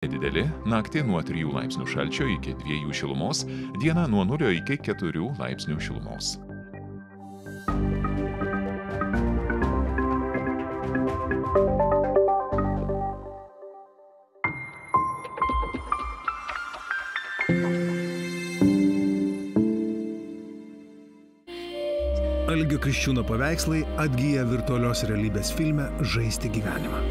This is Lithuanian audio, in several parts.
Nedideli, naktį nuo 3 laipsnių šalčio iki 2 šilumos, dieną nuo 0 iki 4 laipsnių šilumos. Algio Kriščiūno paveikslai atgyja virtualios realybės filme Žaisti gyvenimą.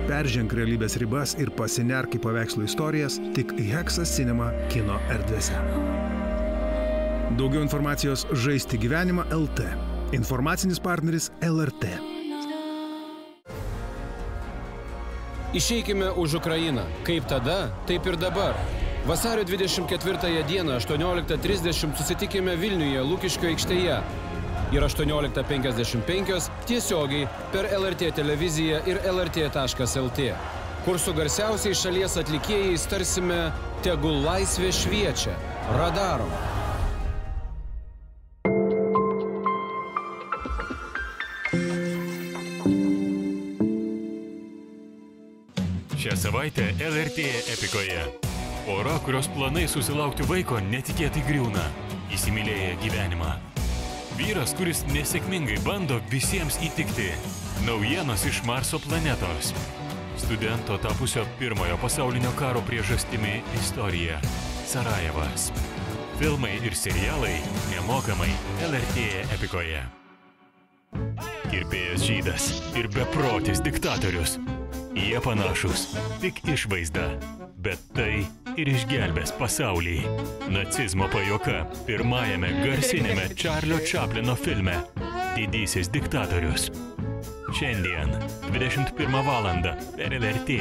Perženk realybės ribas ir pasinerk į paveikslų istorijas tik Hexas Cinema kino erdvėse. Daugiau informacijos Žaisti gyvenimą LT. Informacinis partneris LRT. Išeikime už Ukrainą. Kaip tada, taip ir dabar. Vasario 24 dieną 18:30 susitikime Vilniuje Lukiškių aikštėje ir 18:55 tiesiogiai per LRT televiziją ir lrt.lt, kur su garsiausiais šalies atlikėjais tarsime Tegul laisvė šviečia, Radarom. Šią savaitę LRT epikoje. Pora, kurios planai susilaukti vaiko netikėtai griūna, įsimylėję gyvenimą. Vyras, kuris nesėkmingai bando visiems įtikti. Naujienos iš Marso planetos. Studento tapusio pirmojo pasaulinio karo priežastimi istorija. Sarajevas. Filmai ir serialai nemokamai LRT epikoje. Kirpėjas žydas ir beprotis diktatorius. Jie panašus, tik išvaizda. Bet tai ir išgelbės pasaulį. Nacizmo pajuoka pirmajame garsinėme Čarlio Čaplino filme Didysis diktatorius. Šiandien 21 valandą per LRT+.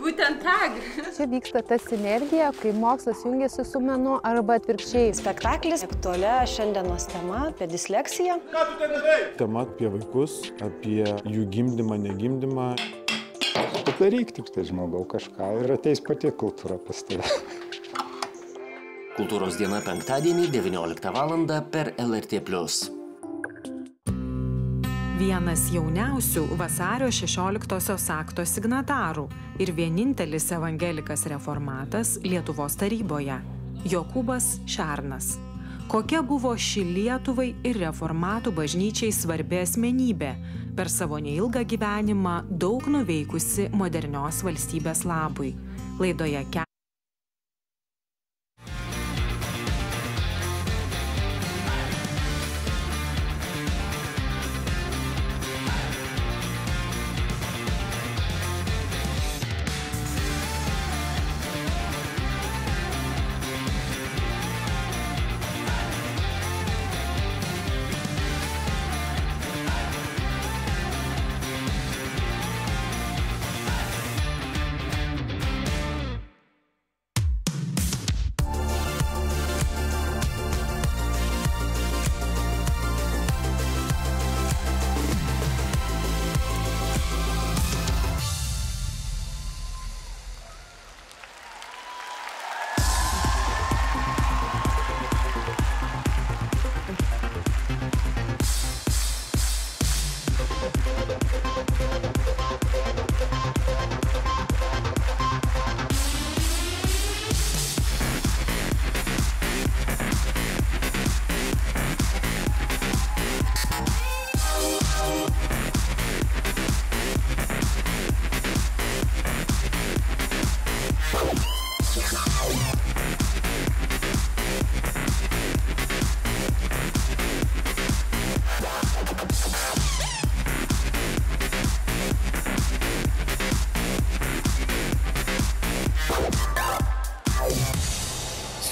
Guten Tag! Čia vyksta ta sinergija, kai mokslas jungiasi su menu arba atvirkščiai. Spektaklis aktualia šiandienos tema apie disleksiją. Ką tu ten darai? Tema apie vaikus, apie jų gimdymą, negimdymą. Padaryk tik tai žmogau kažką ir ateis pati kultūra pas tave. Kultūros diena penktadienį 19 valandą per LRT+. Vienas jauniausių vasario 16-osios akto signatarų ir vienintelis evangelikas reformatas Lietuvos taryboje – Jokūbas Šernas. Kokia buvo ši Lietuvai ir reformatų bažnyčiai svarbi asmenybė, per savo neilgą gyvenimą daug nuveikusi modernios valstybės labui. Laidoje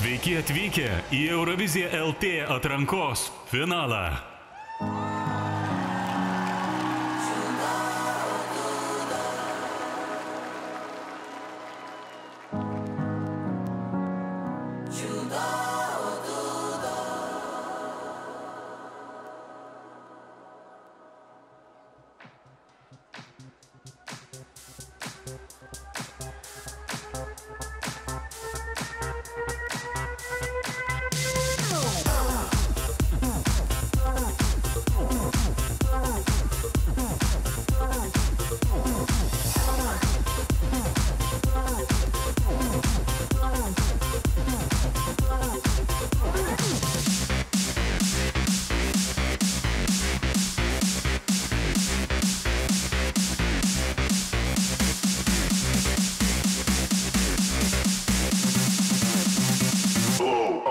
Sveiki atvykę į Euroviziją LT atrankos finalą.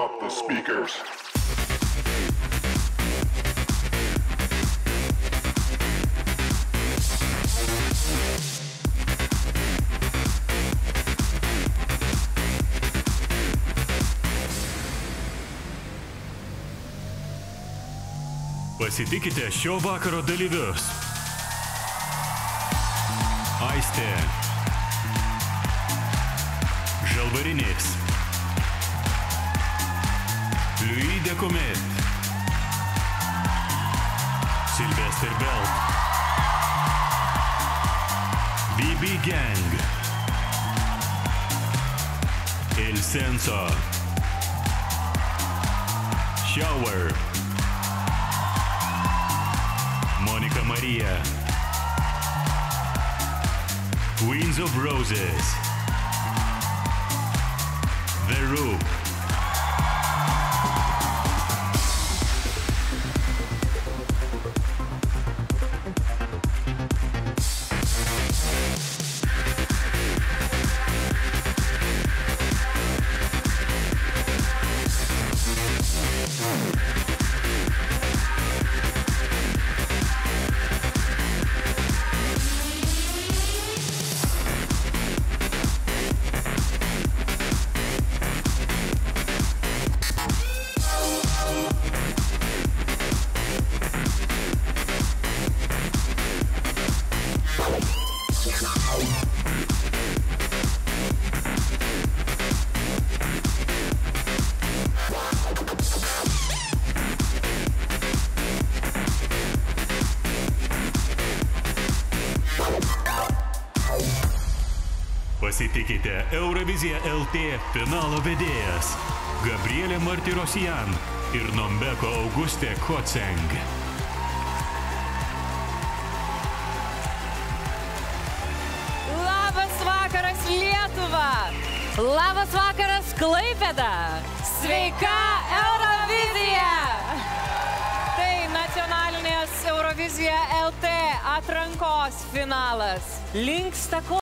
up the speakers. Pasitikite šio vakaro dalyvius. Aistė. Žalvarinis. Louis de Comet. Sylvester Belt. BB Gang. El Censo. Shower. Monica Maria. Queens of Roses. The Roop. Pasitikite Eurovizija LT finalo vedėjas Gabrielė Martirosian ir Nombeko Augustė Koceng. Labas vakaras Lietuva! Labas vakaras Klaipėda! Sveika Eurovizija! Tai nacionalinės Eurovizija LT atrankos finalas. Linksta